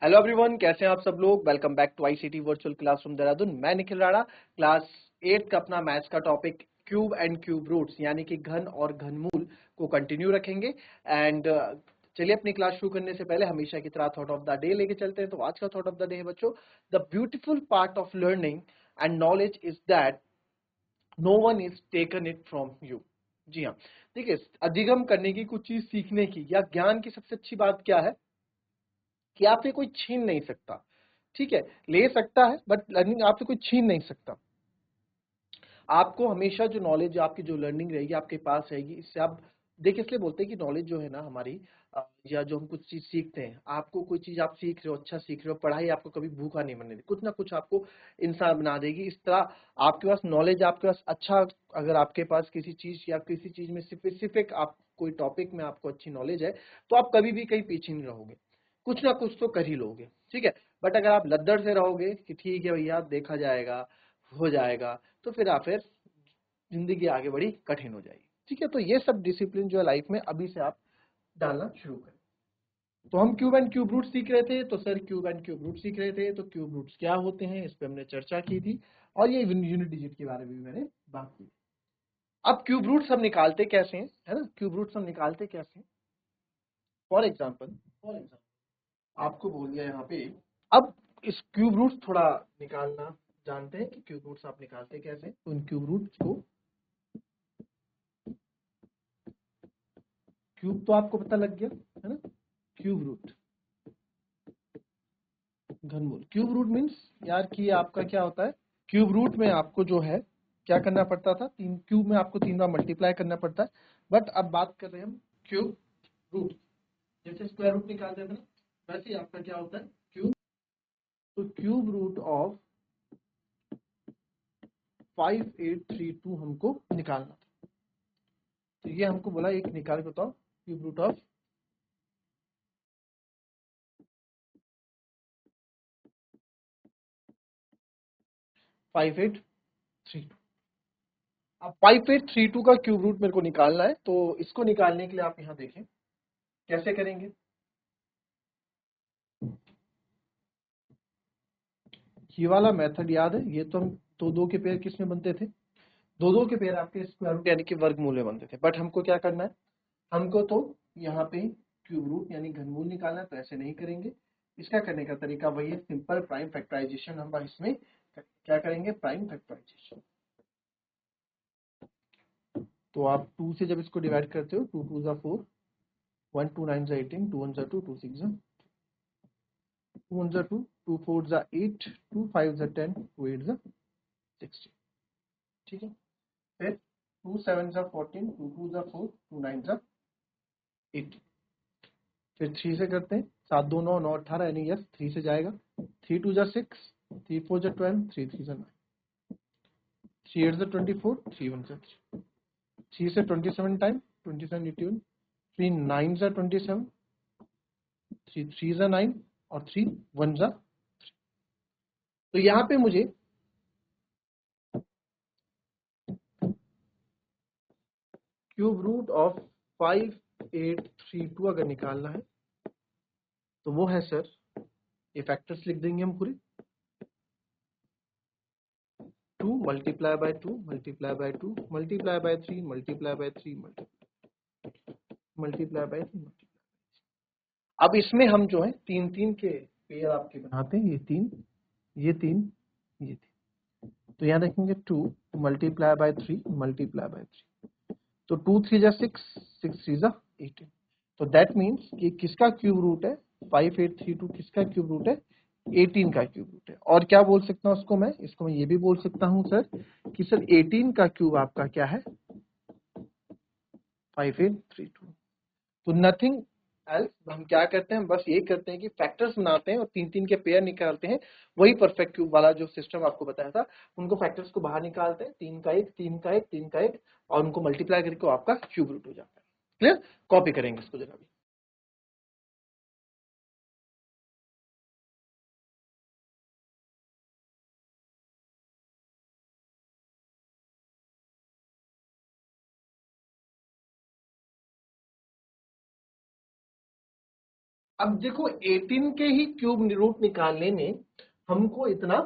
Hello everyone, कैसे हैं आप सब लोग। Welcome back to ICT virtual classroom Dehradun. मैं निखिल राणा, क्लास 8 का अपना मैथ्स का topic cube and cube roots यानी कि घन और घनमूल को कंटिन्यू रखेंगे। एंड चलिए अपनी क्लास शुरू करने से पहले हमेशा की तरह थॉट ऑफ द डे लेके चलते हैं। तो आज का थॉट ऑफ द डे है बच्चों, the beautiful part of learning and knowledge is that no one is taken it from you. जी हाँ, देखिए, अधिगम करने की, कुछ चीज सीखने की या ज्ञान की सबसे अच्छी बात क्या है कि आपसे कोई छीन नहीं सकता। ठीक है, ले सकता है बट लर्निंग आपसे कोई छीन नहीं सकता। आपको हमेशा जो नॉलेज, आपकी जो लर्निंग रहेगी आपके पास रहेगी। इससे आप देखिए, इसलिए बोलते हैं कि नॉलेज जो है ना हमारी, या जो हम कुछ चीज सीखते हैं, आपको कोई चीज आप सीख रहे हो, अच्छा सीख रहे हो, पढ़ाई आपको कभी भूखा नहीं बनने देगी, कुछ ना कुछ आपको इंसान बना देगी। इस तरह आपके पास नॉलेज, आपके पास अच्छा, अगर आपके पास किसी चीज या किसी चीज में स्पेसिफिक आप कोई टॉपिक में आपको अच्छी नॉलेज है, तो आप कभी भी कहीं पीछे नहीं रहोगे, कुछ ना कुछ तो कर ही लोगे। ठीक है, बट अगर आप लद्दड़ से रहोगे कि ठीक है भैया देखा जाएगा, हो जाएगा, तो फिर जिंदगी आगे बड़ी कठिन हो जाएगी। ठीक है, तो ये सब डिसिप्लिन जो है लाइफ में अभी से आप डालना शुरू करें। तो हम क्यूब एंड क्यूब रूट सीख रहे थे, तो sir cube and cube root सीख रहे थे, तो क्यूब रूट्स क्या होते हैं इस पे हमने चर्चा की थी, और ये यूनिट डिजिट के बारे में भी मैंने बात की। अब क्यूब रूट्स हम निकालते कैसे हैं, है ना, क्यूब रूट्स हम निकालते कैसे हैं। फॉर एग्जाम्पल आपको बोल दिया यहाँ पे, अब इस क्यूब रूट्स थोड़ा निकालना जानते हैं कि क्यूब रूट्स आप निकालते कैसे हैं। तो उन क्यूब रूट्स को, क्यूब तो आपको पता लग गया है ना, क्यूब रूट, घनमूल। क्यूब रूट मीन्स यार कि आपका क्या होता है, क्यूब रूट में आपको जो है क्या करना पड़ता था, तीन क्यूब में आपको 3 बार मल्टीप्लाई करना पड़ता है। बट अब बात कर रहे हैं हम क्यूब रूट, जैसे स्क्वायर रूट निकालते थे ना, वैसे ही आपका क्या होता है क्यूब। तो क्यूब रूट ऑफ 5832 हमको निकालना था। तो ये हमको बोला एक निकाल के बताओ, क्यूब रूट ऑफ 5832। अब 5832 का क्यूब रूट मेरे को निकालना है, तो इसको निकालने के लिए आप यहाँ देखें कैसे करेंगे। ये वाला मेथड याद है, ये तो हम दो दो के पेयर किसमें बनते थे, दो दो के पेयर आपके स्क्वायर रूट यानी कि वर्गमूल में बनते थे। बट हमको क्या करना है, हमको तो यहाँ पे क्यूब रूट यानी घनमूल निकालना है, तो ऐसे नहीं करेंगे। इसका करने का तरीका वही है, सिंपल प्राइम फैक्टराइजेशन। हम इसमें क्या करेंगे, प्राइम फैक्टराइजेशन। तो आप 2 से जब इसको डिवाइड करते हो, 2 2 4, 1 2 9 18, 2 1 2, 2 6 2 1 2, 2 4 8, 2 5 10, 2 8 16। ठीक है, फिर 2 7 14, 2 2 4, 2 9 8। फिर 3 से करते हैं, 7 2 9 9 18 यानी यस 3 से जाएगा। 3 2 6, 3 4 12, 3 3 9, 3 8 24, 3 1 3। 3 से 27 टाइम 27 81, 3 9 27, 3 3 9, और 3 1 3। तो यहाँ पे मुझे क्यूब रूट ऑफ 5832 अगर निकालना है, तो वो है सर, ये फैक्टर्स लिख देंगे हम पूरे, 2 multiply by 2 multiply by 2 multiply by 3 multiply by 3 multiply by 3 multiply. अब इसमें हम जो है तीन तीन के पेयर आपके बनाते हैं, ये तीन, ये तीन, ये तीन। तो यहाँ देखेंगे 2 मल्टीप्लाई बाय 3 मल्टीप्लाई बाय 3, तो 2 3 6, 6 3 18। तो दैट मीन्स कि किसका क्यूब रूट है, 5832 किसका क्यूब रूट है, 18 का क्यूब रूट है। और क्या बोल सकता हूँ उसको मैं, इसको मैं ये भी बोल सकता हूँ सर कि सर 18 का क्यूब आपका क्या है, 5832। तो नथिंग एल्स, हम क्या करते हैं, बस ये करते हैं कि फैक्टर्स बनाते हैं और तीन तीन के पेयर निकालते हैं। वही परफेक्ट क्यूब वाला जो सिस्टम आपको बताया था, उनको फैक्टर्स को बाहर निकालते हैं, 3 का 1 3 का 1 3 का 1, और उनको मल्टीप्लाई करके आपका क्यूब रूट हो जाता है। क्लियर, कॉपी करेंगे इसको जरा भी। अब देखो 18 के ही क्यूब रूट निकालने में हमको इतना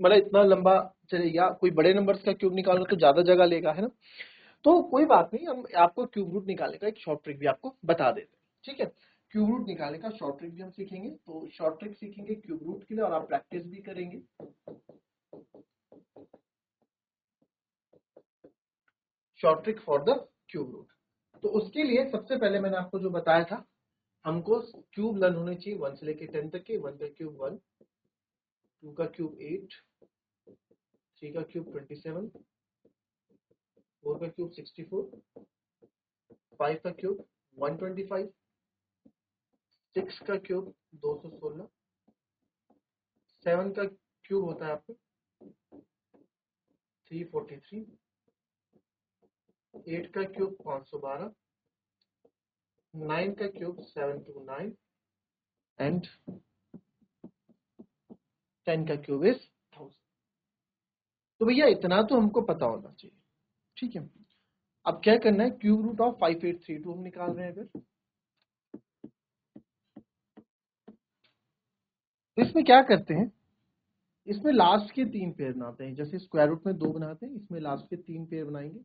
मतलब इतना लंबा चलेगा, कोई बड़े नंबर्स का क्यूब निकालना तो ज्यादा जगह लेगा, है ना। तो कोई बात नहीं, हम आपको क्यूब रूट निकालने का एक शॉर्ट ट्रिक भी आपको बता देते हैं, ठीक है। क्यूब रूट निकालने का शॉर्ट ट्रिक भी हम सीखेंगे, तो शॉर्ट ट्रिक सीखेंगे क्यूब रूट के लिए और आप प्रैक्टिस भी करेंगे। Short trick for the cube root. तो उसके लिए सबसे पहले मैंने आपको जो बताया था, हमको क्यूब लर्न होने चाहिए 1 से लेके 10 तक के। 1 का क्यूब 1, 2 का क्यूब 8, 3 का क्यूब 27, 4 का क्यूब 64, 5 का क्यूब 125, 6 का क्यूब 216, 7 का क्यूब होता है आपका 343, 8 का क्यूब 512, 9 का क्यूब 729 एंड 10 का क्यूब इज 1000। तो भैया इतना तो हमको पता होना चाहिए, ठीक है। अब क्या करना है, क्यूब रूट ऑफ 5832 हम निकाल रहे हैं। फिर तो इसमें क्या करते हैं, इसमें लास्ट के 3 पेयर बनाते हैं, जैसे स्क्वायर रूट में 2 बनाते हैं, इसमें लास्ट के 3 पेयर बनाएंगे।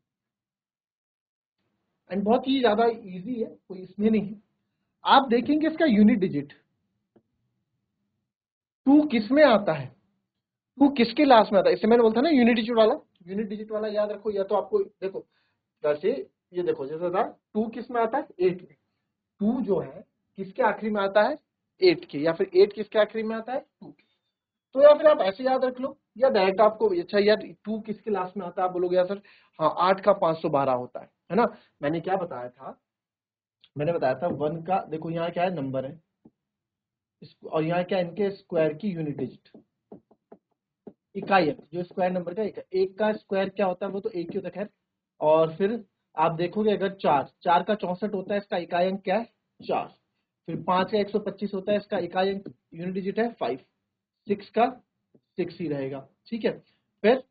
एंड बहुत ही ज्यादा इजी है, कोई इसमें नहीं है। आप देखेंगे इसका यूनिट डिजिट 2 किस में आता है, 2 किसके लास्ट में आता है। इससे मैंने बोलता ना यूनिट डिजिट वाला, यूनिट डिजिट वाला याद रखो। या तो आपको देखो जैसे ये देखो, जैसे था 2 किस में आता है 8 में, 2 जो है किसके आखिरी में आता है 8 के, या फिर 8 किसके आखिरी में आता है 2 के। तो या फिर आप ऐसे याद रख लो, या डायरेक्ट आपको अच्छा यार 2 किसके लास्ट में आता है, आप बोलोगे यार सर हाँ 8 का 512 होता है ना। मैंने क्या बताया था, मैंने बताया था 1 का देखो यहाँ क्या है नंबर है, और यहाँ क्या है इनके स्क्वायर की यूनिट डिजिट इकाई अंक, जो स्क्वायर नंबर का एक का स्क्वायर क्या होता है वो तो एक ही होता है खैर। और फिर आप देखोगे अगर 4 का 64 होता है, इसका इकाई अंक क्या है 4। फिर 5 का 125 होता है, इसका इकाई अंक यूनिट डिजिट है 5। 6 का 6 ही रहेगा, ठीक है। फिर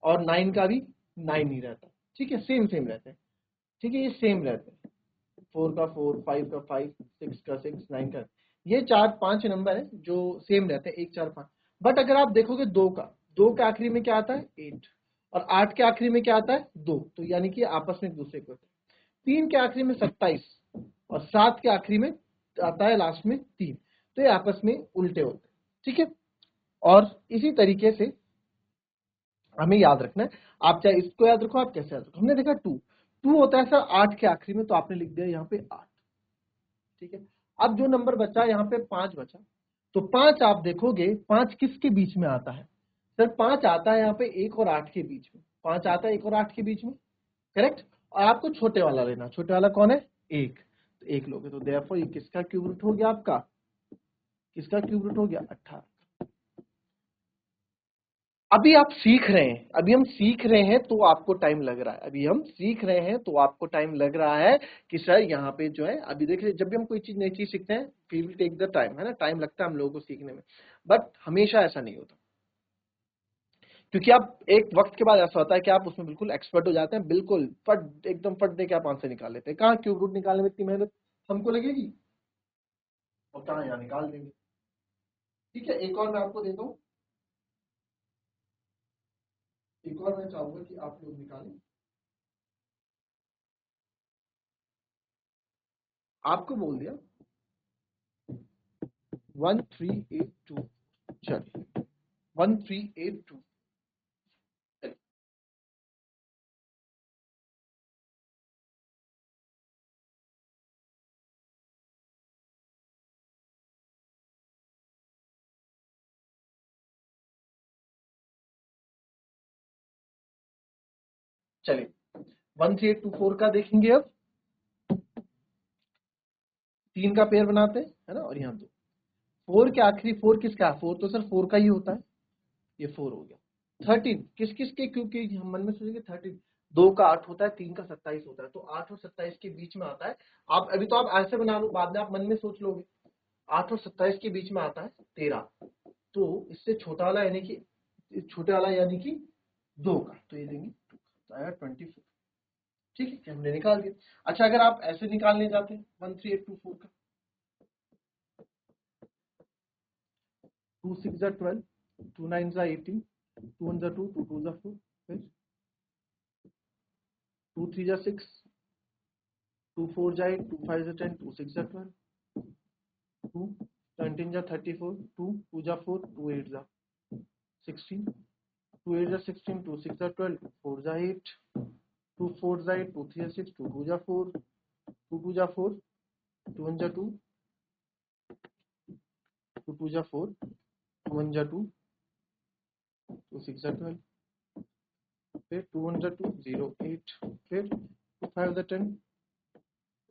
और 9 का भी 9 ही रहता है, ठीक है, सेम सेम रहते हैं, ठीक है, ये सेम रहते हैं। 4 का 4, 5 का 5, 6 का 6, 9 का, ये 4-5 नंबर है जो सेम रहते हैं, 1 4 5। बट अगर आप देखोगे 2 के आखिरी में क्या आता है 8, और 8 के आखिरी में क्या आता है 2, तो यानी कि आपस में एक दूसरे को होते हैं। 3 के आखिरी में 27, और 7 के आखिरी में आता है लास्ट में 3, तो ये आपस में उल्टे होते हैं, ठीक है। और इसी तरीके से हमें याद रखना है, आप चाहे इसको याद रखो, आप कैसे याद रखो। हमने देखा 2 होता है सर 8 के आखिरी में, तो आपने लिख दिया यहाँ पे 8, ठीक है। अब जो नंबर बचा यहाँ पे 5 बचा, तो 5 आप देखोगे 5 किसके बीच में आता है सर, 5 आता है यहाँ पे 1 और 8 के बीच में, 5 आता है 1 और 8 के बीच में, करेक्ट। और आपको छोटे वाला लेना, छोटे वाला कौन है 1, तो 1 लोगे, तो देयरफॉर ये किसका क्यूब रूट हो गया आपका, किसका क्यूब रूट हो गया 18। अभी आप सीख रहे हैं, अभी हम सीख रहे हैं तो आपको टाइम लग रहा है, अभी हम सीख रहे हैं तो आपको टाइम लग रहा है कि सर यहाँ पे जो है, अभी देखिए जब भी हम कोई चीज नई चीज सीखते हैं we will take the time, है ना, टाइम लगता है हम लोगों को सीखने में, बट हमेशा ऐसा नहीं होता। क्योंकि आप एक वक्त के बाद ऐसा होता है कि आप उसमें बिल्कुल एक्सपर्ट हो जाते हैं, बिल्कुल फट एकदम फट दे के आप आंसर निकाल लेते हैं। कहाँ क्यूब रूट निकालने में इतनी मेहनत हमको लगेगी, और कहाँ यहाँ निकाल देंगे, ठीक है। एक और मैं आपको देता हूँ, एक और मैं चाहूंगा कि आप लोग निकालें। आपको बोल दिया 1382, चलिए 1382, चलिए 13824 का देखेंगे। अब 3 का पेयर बनाते हैं, है ना, और यहाँ 2, 4 के आखिरी 4 किसका, 4 तो सर 4 का ही होता है, ये 4 हो गया। 13 किस किस के, क्योंकि हम मन में सोचेंगे 13, 2 का 8 होता है, 3 का 27 होता है, तो 8 और 27 के बीच में आता है। आप अभी तो आप ऐसे बना लो, बाद में आप मन में सोच लोगे, 8 और 27 के बीच में आता है 13, तो इससे छोटा वाला यानी कि छोटे वाला यानी कि 2 का, तो ये देंगे 2 का, तो आएगा 24, ठीक है, हमने निकाल दिया। अच्छा अगर आप ऐसे निकालने जाते हैं 13824 का, 2 6 जा 12, 2 9 जा 18, 2 1 जा 2, 2 2 जा 4, फिर 2 3 जा 6, 2 4 जा 8, 2 5 जा 10, 2 6 जा 12, 2 19 जा 34, 2 2 जा 4, 2 8 जा 16, 2 8 जा 16, 2 6 जा 12, 2 4 जा 8, 2 4 जा 8, 2 3 जा 6, 2 2 जा 4, 2 2 जा 4, 2 1 जा 2, 2 2 जा 4, 2 1 जा 2, 2 6 जा 12, फिर 2 1 जा 2, 0 8, फिर 2 5 जा 10,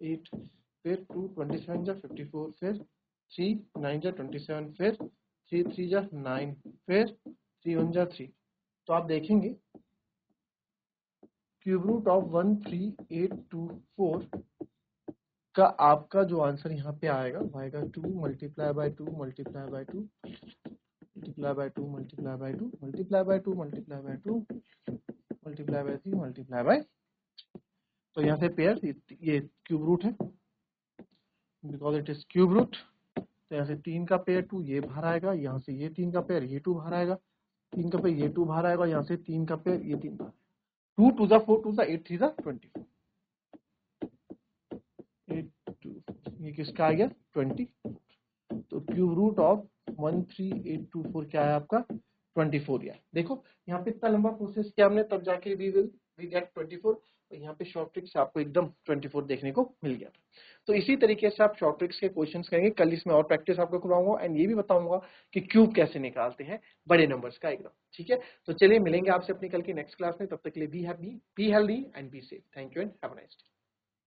8, फिर 2 27 जा 54, फिर 3 9 जा 27, फिर 3 3 जा 9, फिर 3 1 जा 3। तो आप देखेंगे क्यूब रूट ऑफ 13824 का आपका जो आंसर यहाँ पे आएगा वो आएगा 2 multiply by 2 multiply by 2 multiply by 2 multiply by 2 multiply by 2 multiply by 2 multiply by 3 multiply by. तो यहाँ से पेयर ये क्यूब रूट है because it is cube root. तो यहाँ से 3 का पेयर 2 ये बाहर आएगा, यहाँ से ये 3 का पेयर ये 2 बाहर आएगा, 3 का पेयर ये 2 बाहर आएगा, यहाँ से 3 का पेयर ये 3 बाहर। 2 2 जा 4, 2 जा 8, 3 जा 24, 8 2 ये किसका आ गया 20। तो क्यूब रूट ऑफ 13824 क्या है आपका 24। यार देखो यहाँ पे इतना लंबा प्रोसेस किया हमने तब जाके वी गेट 24। तो यहाँ पे शॉर्ट ट्रिक्स आपको एकदम 24 देखने को मिल गया था। तो इसी तरीके से आप शॉर्ट ट्रिक्स के क्वेश्चंस करेंगे। कल इसमें और प्रैक्टिस आपको करवाऊंगा एंड ये भी बताऊंगा कि क्यूब कैसे निकालते हैं बड़े नंबर्स का एकदम। ठीक है, तो चलिए मिलेंगे आपसे अपनी कल की नेक्स्ट क्लास में। तब तक के लिए be healthy and be safe. Thank you and have a nice day.